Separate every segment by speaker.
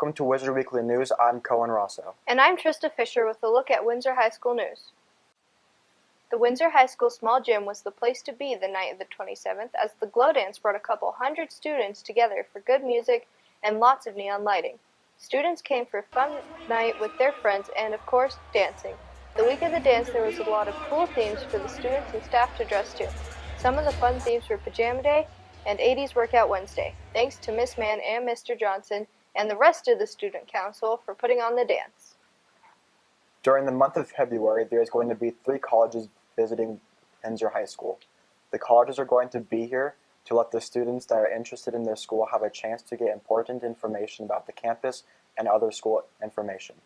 Speaker 1: Welcome to Wizard Weekly News. I'm Coen Rossow.
Speaker 2: And I'm Trista Fisher with a look at Windsor High School news. The Windsor High School small gym was the place to be the night of the 27th as the Glow Dance brought a couple hundred students together for good music and lots of neon lighting. Students came for a fun night with their friends and, of course, dancing. The week of the dance there was a lot of cool themes for the students and staff to dress to. Some of the fun themes were Pajama Day and 80s Workout Wednesday. Thanks to Miss Mann and Mr. Johnson and the rest of the student council for putting on the dance.
Speaker 1: During the month of February, there is going to be 3 colleges visiting Windsor High School. The colleges are going to be here to let the students that are interested in their school have a chance to get important information about the campus and other school information.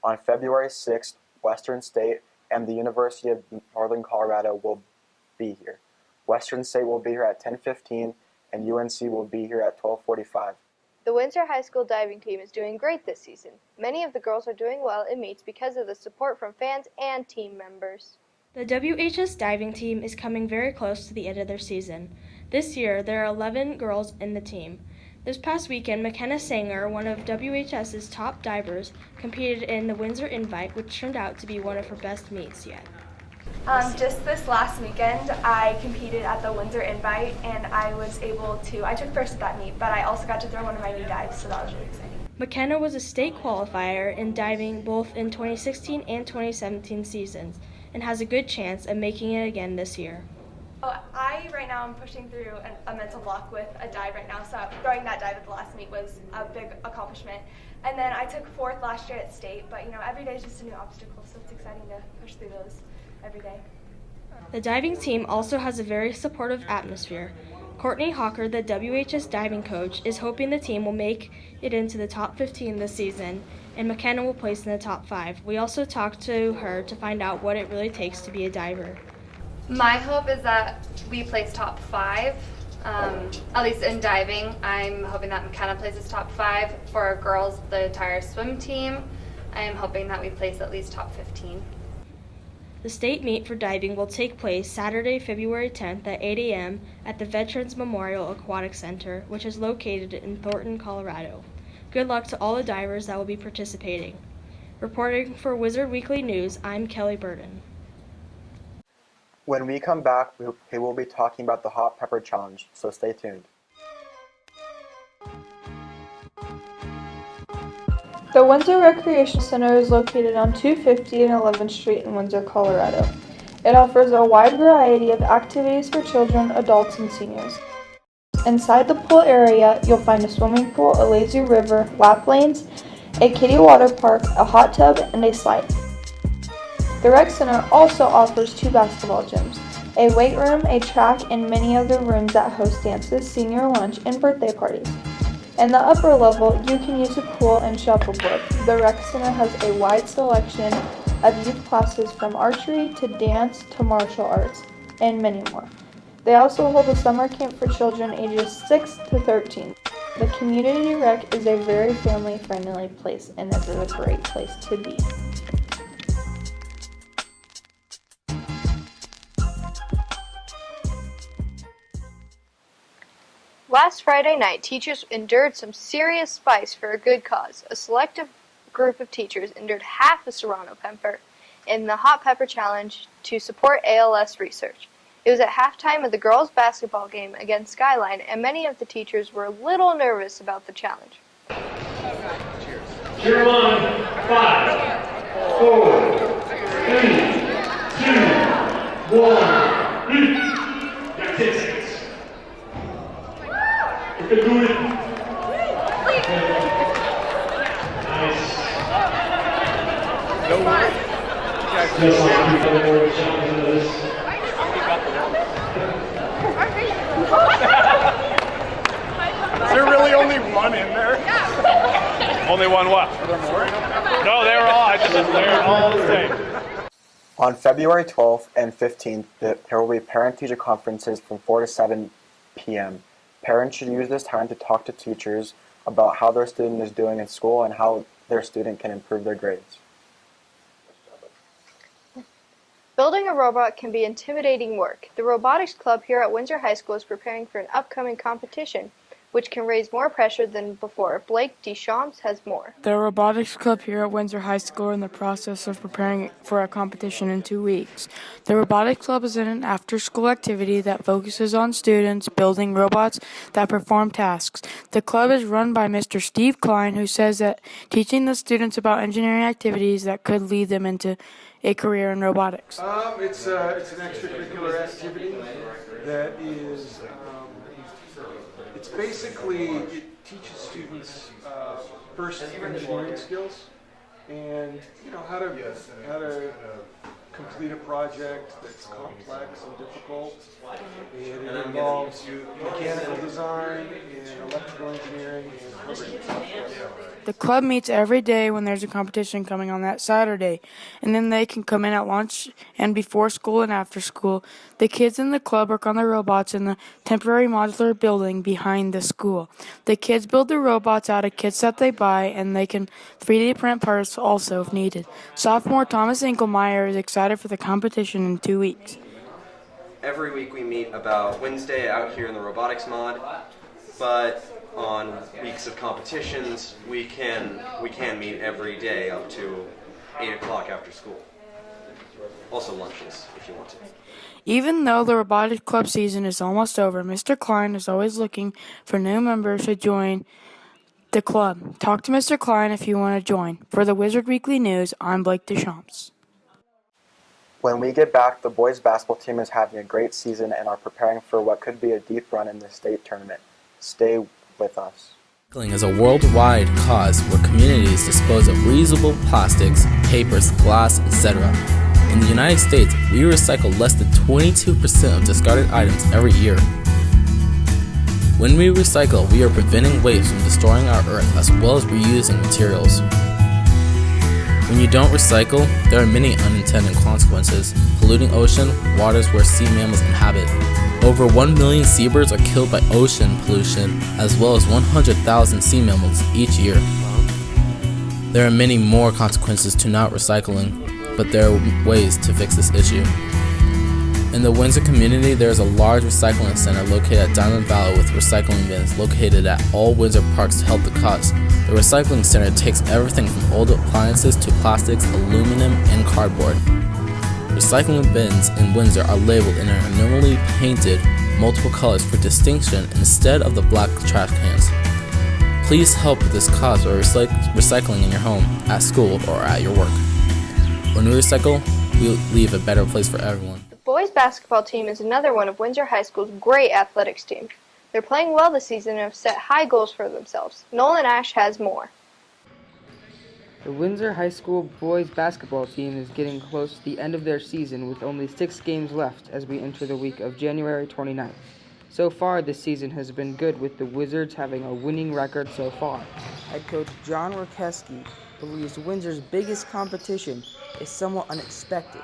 Speaker 1: On February 6th, Western State and the University of Northern Colorado will be here. Western State will be here at 10:15 and UNC will be here at 12:45.
Speaker 2: The Windsor High School diving team is doing great this season. Many of the girls are doing well in meets because of the support from fans and team members.
Speaker 3: The WHS diving team is coming very close to the end of their season. This year, there are 11 girls in the team. This past weekend, McKenna Sanger, one of WHS's top divers, competed in the Windsor Invite, which turned out to be one of her best meets yet.
Speaker 4: Just this last weekend, I competed at the Windsor Invite, and I took first at that meet, but I also got to throw one of my new dives, so that was really exciting.
Speaker 3: McKenna was a state qualifier in diving both in 2016 and 2017 seasons, and has a good chance of making it again this year.
Speaker 4: Right now I'm pushing through a mental block with a dive right now, so throwing that dive at the last meet was a big accomplishment. And then I took 4th last year at state, but every day is just a new obstacle, so it's exciting to push through those every day.
Speaker 3: The diving team also has a very supportive atmosphere. Courtney Hawker, the WHS diving coach, is hoping the team will make it into the top 15 this season, and McKenna will place in the top 5. We also talked to her to find out what it really takes to be a diver.
Speaker 5: My hope is that we place top 5, at least in diving. I'm hoping that McKenna places top 5. For girls, the entire swim team, I am hoping that we place at least top 15.
Speaker 3: The state meet for diving will take place Saturday, February 10th at 8 a.m. at the Veterans Memorial Aquatic Center, which is located in Thornton, Colorado. Good luck to all the divers that will be participating. Reporting for Wizard Weekly News, I'm Kelly Burden.
Speaker 1: When we come back, we will be talking about the Hot Pepper Challenge, so stay tuned.
Speaker 6: The Windsor Recreation Center is located on 250 and 11th Street in Windsor, Colorado. It offers a wide variety of activities for children, adults, and seniors. Inside the pool area, you'll find a swimming pool, a lazy river, lap lanes, a kiddie water park, a hot tub, and a slide. The Rec Center also offers 2 basketball gyms, a weight room, a track, and many other rooms that host dances, senior lunch, and birthday parties. In the upper level, you can use a pool and shuffleboard. The Rec Center has a wide selection of youth classes from archery to dance to martial arts, and many more. They also hold a summer camp for children ages 6 to 13. The Community Rec is a very family-friendly place, and it is a great place to be.
Speaker 2: Last Friday night, teachers endured some serious spice for a good cause. A selective group of teachers endured half a serrano pepper in the Hot Pepper Challenge to support ALS research. It was at halftime of the girls' basketball game against Skyline, and many of the teachers were a little nervous about the challenge.
Speaker 7: Cheer on, 5, 4, 3, 2, 1. Got 10 seconds. You can do it. Nice.
Speaker 8: No worries.
Speaker 7: Just like you got more challenge into this.
Speaker 8: Is there really only one in there? Only one what? Are there more? No, they're all the same.
Speaker 1: On February 12th and 15th, there will be parent-teacher conferences from 4 to 7 p.m. Parents should use this time to talk to teachers about how their student is doing in school and how their student can improve their grades.
Speaker 2: Building a robot can be intimidating work. The Robotics Club here at Windsor High School is preparing for an upcoming competition which can raise more pressure than before. Blake Deschamps has more.
Speaker 9: The Robotics Club here at Windsor High School are in the process of preparing for a competition in 2 weeks. The Robotics Club is an after-school activity that focuses on students building robots that perform tasks. The club is run by Mr. Steve Klein, who says that teaching the students about engineering activities that could lead them into a career in robotics.
Speaker 10: It's an extracurricular activity that is, it's basically, it teaches students first engineering skills and how to complete a project that's complex and difficult. And it involves mechanical design and electrical engineering and programming software.
Speaker 9: The club meets every day when there's a competition coming on that Saturday, and then they can come in at lunch and before school and after school. The kids in the club work on the robots in the temporary modular building behind the school. The kids build the robots out of kits that they buy, and they can 3D print parts also if needed. Sophomore Thomas Enkelmeyer is excited for the competition in 2 weeks.
Speaker 11: Every week we meet about Wednesday out here in the robotics mod, but on weeks of competitions we can meet every day up to 8 o'clock after school. Also lunches if you want to.
Speaker 9: Even though the Robotics Club season is almost over, Mr. Klein is always looking for new members to join the club. Talk to Mr. Klein if you want to join. For the Wizard Weekly News, I'm Blake Deschamps.
Speaker 1: When we get back, the boys basketball team is having a great season and are preparing for what could be a deep run in the state tournament. Stay with us.
Speaker 12: Recycling is a worldwide cause where communities dispose of reusable plastics, papers, glass, etc. In the United States, we recycle less than 22% of discarded items every year. When we recycle, we are preventing waste from destroying our earth as well as reusing materials. When you don't recycle, there are many unintended consequences, polluting ocean waters where sea mammals inhabit. Over 1 million seabirds are killed by ocean pollution, as well as 100,000 sea mammals each year. There are many more consequences to not recycling, but there are ways to fix this issue. In the Windsor community, there is a large recycling center located at Diamond Valley with recycling bins located at all Windsor parks to help the cause. The recycling center takes everything from old appliances to plastics, aluminum, and cardboard. Recycling bins in Windsor are labeled and are normally painted multiple colors for distinction instead of the black trash cans. Please help with this cause by recycling in your home, at school, or at your work. When we recycle, we leave a better place for everyone.
Speaker 2: The boys basketball team is another one of Windsor High School's great athletics teams. They're playing well this season and have set high goals for themselves. Nolan Ash has more.
Speaker 13: The Windsor High School boys basketball team is getting close to the end of their season with only 6 games left as we enter the week of January 29th. So far, this season has been good with the Wizards having a winning record so far.
Speaker 14: Head coach John Rokeski believes Windsor's biggest competition is somewhat unexpected,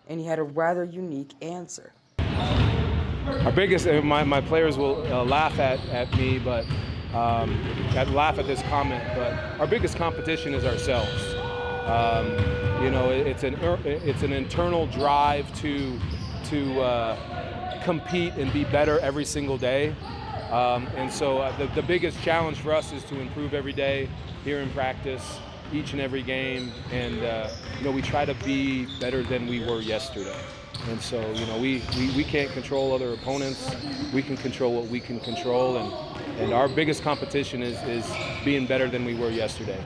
Speaker 14: and he had a rather unique answer.
Speaker 8: Our biggest, my players will laugh at me, but laugh at this comment. But our biggest competition is ourselves. It's an internal drive to compete and be better every single day. And so the biggest challenge for us is to improve every day here in practice, each and every game, and we try to be better than we were yesterday. And so we can't control other opponents. We can control what we can control, and our biggest competition is being better than we were yesterday.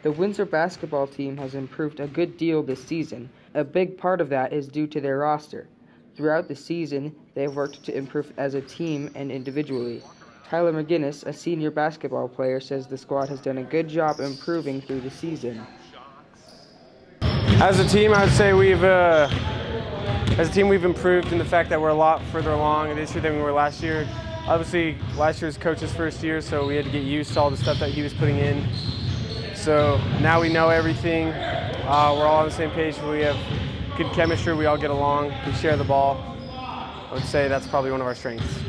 Speaker 13: The Windsor basketball team has improved a good deal this season. A big part of that is due to their roster. Throughout the season, they have worked to improve as a team and individually. Tyler McGinnis, a senior basketball player, says the squad has done a good job improving through the season.
Speaker 15: As a team, I'd say we've improved in the fact that we're a lot further along this year than we were last year. Obviously, last year was Coach's first year, so we had to get used to all the stuff that he was putting in. So now we know everything. We're all on the same page. We have good chemistry. We all get along. We share the ball. I would say that's probably one of our strengths.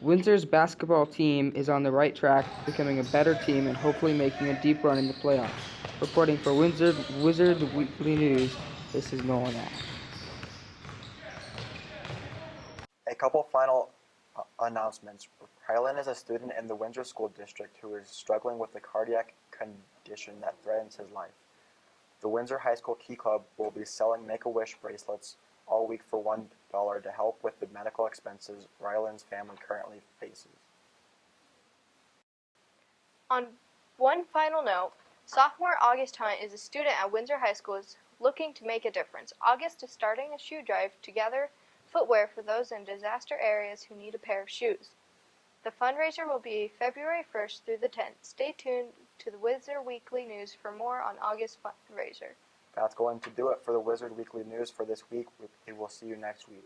Speaker 13: Windsor's basketball team is on the right track, becoming a better team and hopefully making a deep run in the playoffs. Reporting for Wizard Weekly News, this is Nolan Ash.
Speaker 1: A couple final Announcements. Rylan is a student in the Windsor School District who is struggling with a cardiac condition that threatens his life. The Windsor High School Key Club will be selling Make-A-Wish bracelets all week for $1 to help with the medical expenses Rylan's family currently faces.
Speaker 2: On one final note, sophomore August Hunt is a student at Windsor High School is looking to make a difference. August is starting a shoe drive to gather footwear for those in disaster areas who need a pair of shoes. The fundraiser will be February 1st through the 10th. Stay tuned to the Wizard Weekly News for more on August fundraiser.
Speaker 1: That's going to do it for the Wizard Weekly News for this week. We will see you next week.